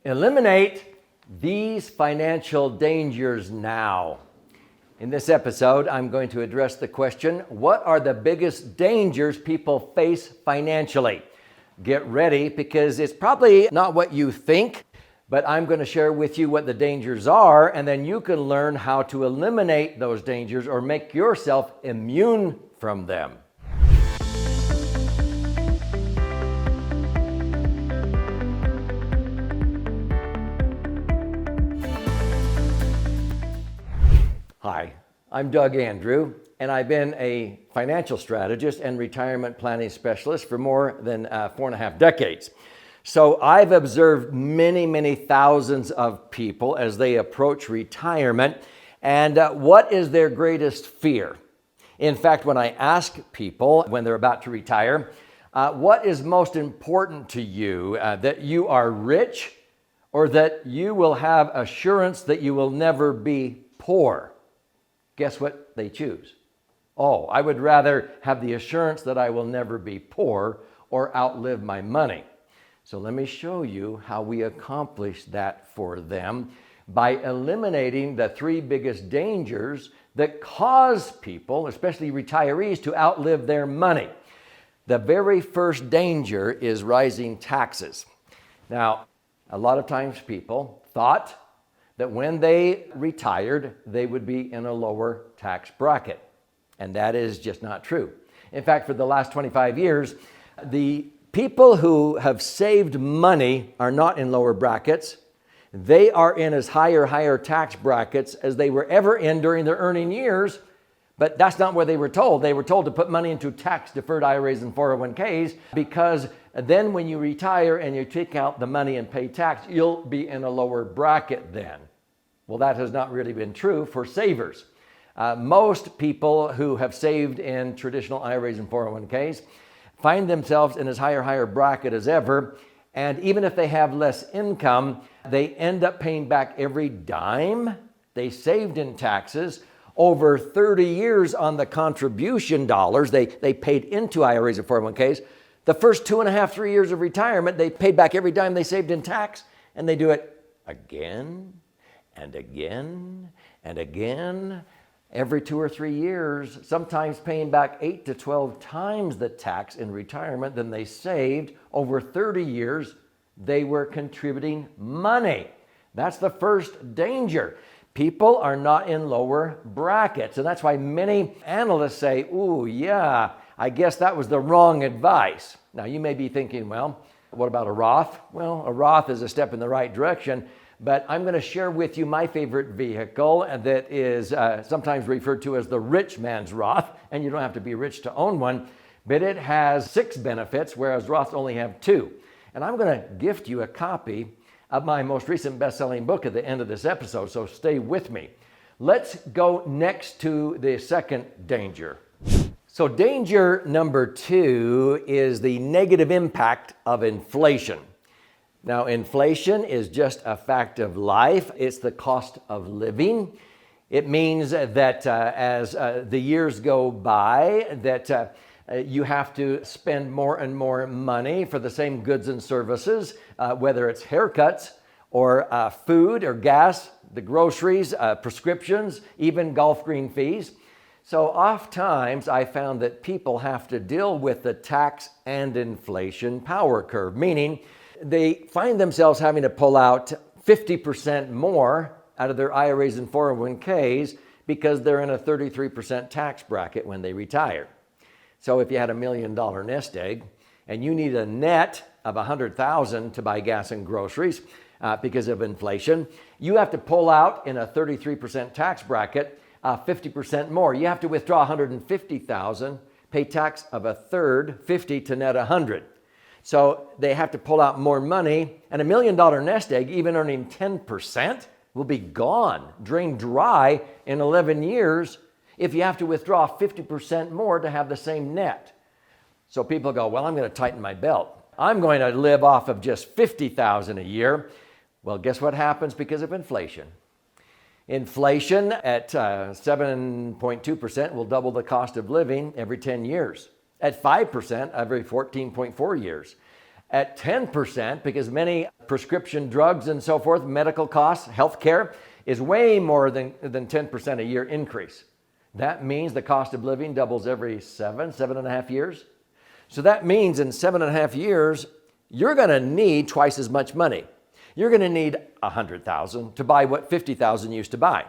Eliminate these financial dangers now. In this episode, I'm going to address the question, what are the biggest dangers people face financially? Get ready, because it's probably not what you think, but I'm going to share with you what the dangers are, and then you can learn how to eliminate those dangers or make yourself immune from them. Hi, I'm Doug Andrew, and I've been a financial strategist and retirement planning specialist for more than 4.5 decades. So I've observed many thousands of people as they approach retirement, and what is their greatest fear? In fact, when I ask people when they're about to retire, what is most important to you, that you are rich or that you will have assurance that you will never be poor? Guess what they choose? Oh, I would rather have the assurance that I will never be poor or outlive my money. So let me show you how we accomplish that for them by eliminating the 3 biggest dangers that cause people, especially retirees, to outlive their money. The very first danger is rising taxes. Now, a lot of times people thought that when they retired, they would be in a lower tax bracket. And that is just not true. In fact, for the last 25 years, the people who have saved money are not in lower brackets. They are in as higher tax brackets as they were ever in during their earning years. But that's not what they were told. They were told to put money into tax-deferred IRAs and 401ks, because then when you retire and you take out the money and pay tax, you'll be in a lower bracket then. Well, that has not really been true for savers. Most people who have saved in traditional IRAs and 401ks find themselves in as higher bracket as ever. And even if they have less income, they end up paying back every dime they saved in taxes. Over 30 years on the contribution dollars they paid into IRAs and 401ks, the first 2.5, 3 years of retirement, they paid back every dime they saved in tax, and they do it again and again and again, every 2 or 3 years, sometimes paying back 8 to 12 times the tax in retirement than they saved. Over 30 years, they were contributing money. That's the first danger. People are not in lower brackets, and that's why many analysts say, ooh, yeah, I guess that was the wrong advice. Now, you may be thinking, well, what about a Roth? Well, a Roth is a step in the right direction, but I'm going to share with you my favorite vehicle that is sometimes referred to as the rich man's Roth, and you don't have to be rich to own one, but it has 6 benefits, whereas Roths only have 2. And I'm going to gift you a copy of my most recent best-selling book at the end of this episode, so stay with me. Let's go next to the second danger. So danger number 2 is the negative impact of inflation. Now, inflation is just a fact of life. It's the cost of living. It means that as the years go by, that you have to spend more and more money for the same goods and services, whether it's haircuts or food or gas, the groceries, prescriptions, even golf green fees. So oftentimes I found that people have to deal with the tax and inflation power curve, meaning they find themselves having to pull out 50% more out of their IRAs and 401ks because they're in a 33% tax bracket when they retire. So if you had $1 million nest egg and you need a net of $100,000 to buy gas and groceries because of inflation, you have to pull out in a 33% tax bracket 50% more. You have to withdraw $150,000, pay tax of a third, 50 to net 100. So they have to pull out more money, and $1 million nest egg, even earning 10%, will be gone, drained dry in 11 years if you have to withdraw 50% more to have the same net. So people go, well, I'm going to tighten my belt. I'm going to live off of just $50,000 a year. Well, guess what happens because of inflation? Inflation at 7.2% will double the cost of living every 10 years. At 5%, every 14.4 years. At 10%, because many prescription drugs and so forth, medical costs, healthcare, is way more than 10% a year increase. That means the cost of living doubles every 7.5 years. So that means in 7.5 years, you're going to need twice as much money. You're going to need $100,000 to buy what $50,000 used to buy.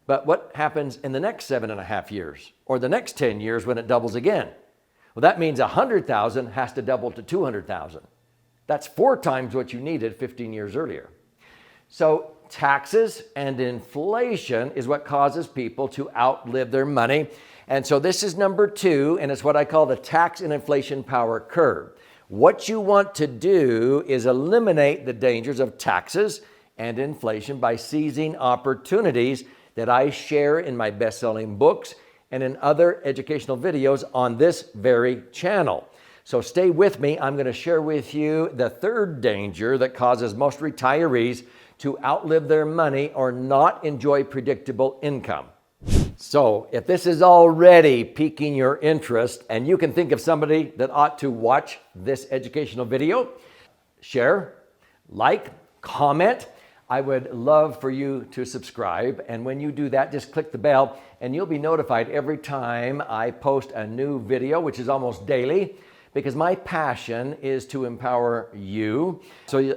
But what happens in the next 7.5 years or the next 10 years when it doubles again? Well, that means $100,000 has to double to $200,000. That's 4 times what you needed 15 years earlier. So taxes and inflation is what causes people to outlive their money. And so this is number 2, and it's what I call the tax and inflation power curve. What you want to do is eliminate the dangers of taxes and inflation by seizing opportunities that I share in my best-selling books and in other educational videos on this very channel. So stay with me. I'm going to share with you the 3rd danger that causes most retirees to outlive their money or not enjoy predictable income. So if this is already piquing your interest and you can think of somebody that ought to watch this educational video, share, like, comment. I would love for you to subscribe. And when you do that, just click the bell and you'll be notified every time I post a new video, which is almost daily, because my passion is to empower you so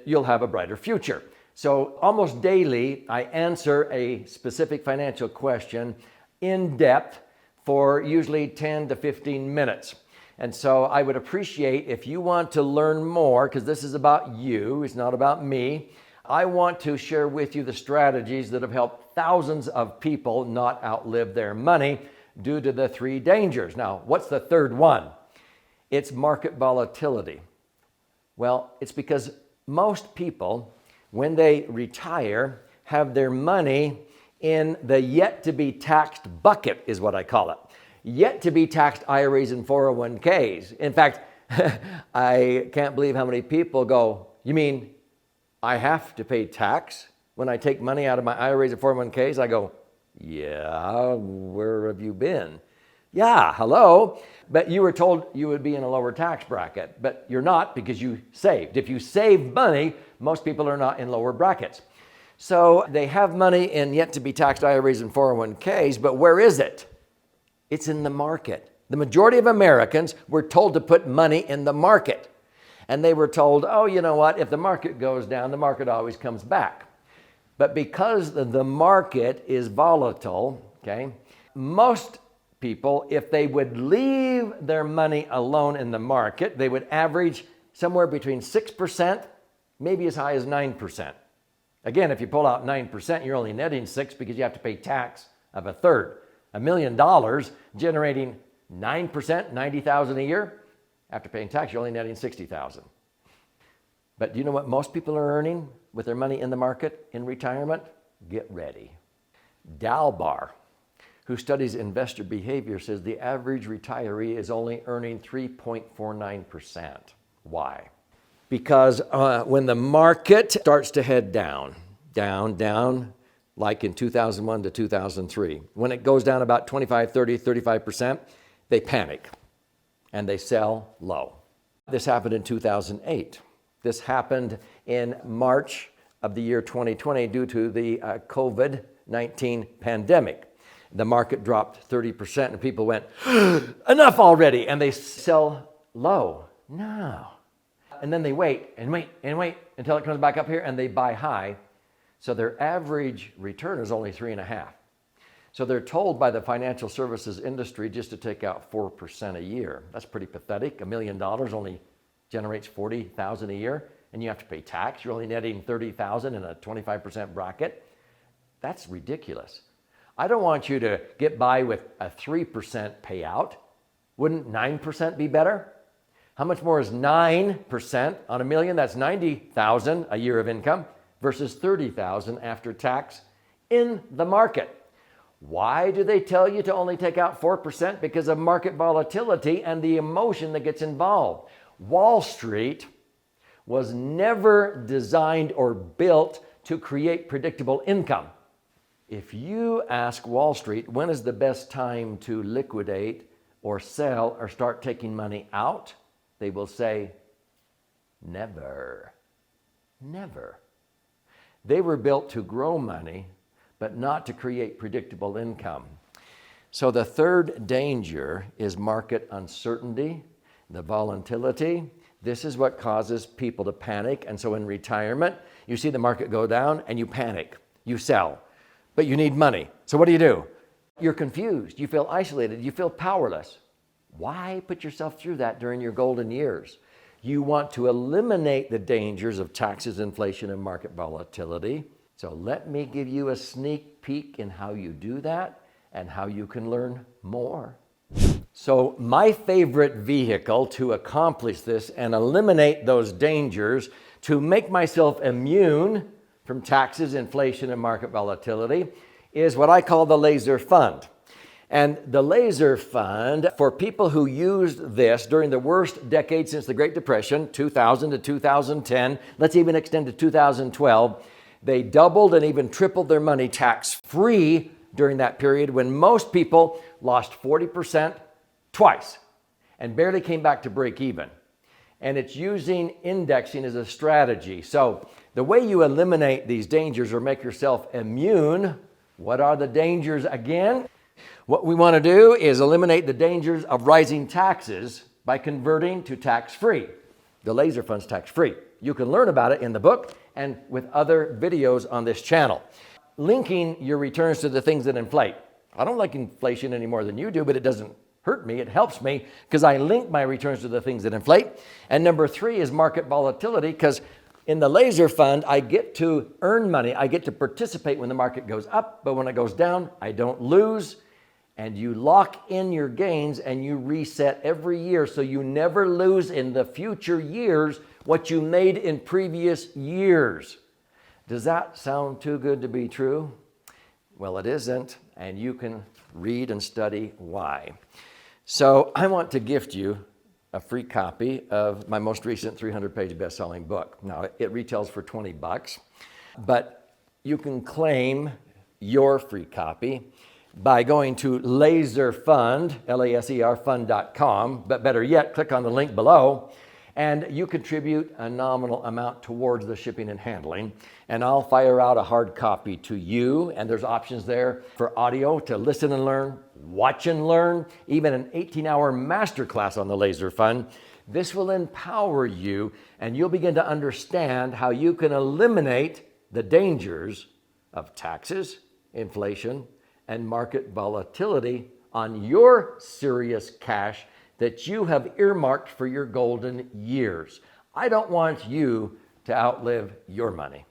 you'll have a brighter future. So almost daily, I answer a specific financial question in depth for usually 10 to 15 minutes. And so I would appreciate if you want to learn more, because this is about you, it's not about me. I want to share with you the strategies that have helped thousands of people not outlive their money due to the 3 dangers. Now, what's the 3rd one? It's market volatility. Well, it's because most people, when they retire, have their money in the yet-to-be-taxed bucket, is what I call it. Yet-to-be-taxed IRAs and 401ks. In fact, I can't believe how many people go, you mean I have to pay tax when I take money out of my IRAs and 401ks? I go, yeah, where have you been? Yeah, hello. But you were told you would be in a lower tax bracket, but you're not because you saved. If you save money, most people are not in lower brackets. So they have money in yet to be taxed IRAs and 401ks, but where is it? It's in the market. The majority of Americans were told to put money in the market. And they were told, oh, you know what? If the market goes down, the market always comes back. But because the market is volatile, okay, most people, if they would leave their money alone in the market, they would average somewhere between 6%, maybe as high as 9%. Again, if you pull out 9%, you're only netting 6 because you have to pay tax of 1/3. $1 million generating 9%, $90,000 a year. After paying tax, you're only netting $60,000. But do you know what most people are earning with their money in the market in retirement? Get ready. Dalbar, who studies investor behavior, says the average retiree is only earning 3.49%. Why? Because when the market starts to head down, like in 2001 to 2003, when it goes down about 25, 30, 35%, they panic and they sell low. This happened in 2008. This happened in March of the year 2020 due to the COVID-19 pandemic. The market dropped 30% and people went, enough already, and they sell low. No. And then they wait until it comes back up here and they buy high. So their average return is only 3.5. So they're told by the financial services industry just to take out 4% a year. That's pretty pathetic. $1 million only generates $40,000 a year, and you have to pay tax. You're only netting $30,000 in a 25% bracket. That's ridiculous. I don't want you to get by with a 3% payout. Wouldn't 9% be better? How much more is 9% on $1 million? That's $90,000 a year of income versus $30,000 after tax in the market. Why do they tell you to only take out 4%? Because of market volatility and the emotion that gets involved. Wall Street was never designed or built to create predictable income. If you ask Wall Street, when is the best time to liquidate or sell or start taking money out? They will say, Never. Never. They were built to grow money, but not to create predictable income. So the third danger is market uncertainty, the volatility. This is what causes people to panic. And so in retirement, you see the market go down and you panic. You sell, but you need money. So what do? You're confused. You feel isolated. You feel powerless. Why put yourself through that during your golden years? You want to eliminate the dangers of taxes, inflation, and market volatility. So let me give you a sneak peek in how you do that and how you can learn more. So my favorite vehicle to accomplish this and eliminate those dangers, to make myself immune from taxes, inflation, and market volatility, is what I call the Laser Fund. And the Laser Fund, for people who used this during the worst decade since the Great Depression, 2000 to 2010, let's even extend to 2012, they doubled and even tripled their money tax-free during that period when most people lost 40% twice and barely came back to break even. And it's using indexing as a strategy. So the way you eliminate these dangers or make yourself immune, what are the dangers again? What we want to do is eliminate the dangers of rising taxes by converting to tax-free. The Laser Fund's tax-free. You can learn about it in the book and with other videos on this channel. Linking your returns to the things that inflate. I don't like inflation any more than you do, but it doesn't hurt me. It helps me because I link my returns to the things that inflate. And number 3 is market volatility, because in the Laser Fund, I get to earn money. I get to participate when the market goes up, but when it goes down, I don't lose. And you lock in your gains and you reset every year so you never lose in the future years what you made in previous years. Does that sound too good to be true? Well, it isn't, and you can read and study why. So I want to gift you a free copy of my most recent 300-page best-selling book. Now, it retails for $20, but you can claim your free copy by going to laserfund, L-A-S-E-R fund.com, but better yet, click on the link below, and you contribute a nominal amount towards the shipping and handling, and I'll fire out a hard copy to you, and there's options there for audio to listen and learn, watch and learn, even an 18-hour masterclass on the Laser Fund. This will empower you, and you'll begin to understand how you can eliminate the dangers of taxes, inflation, and market volatility on your serious cash that you have earmarked for your golden years. I don't want you to outlive your money.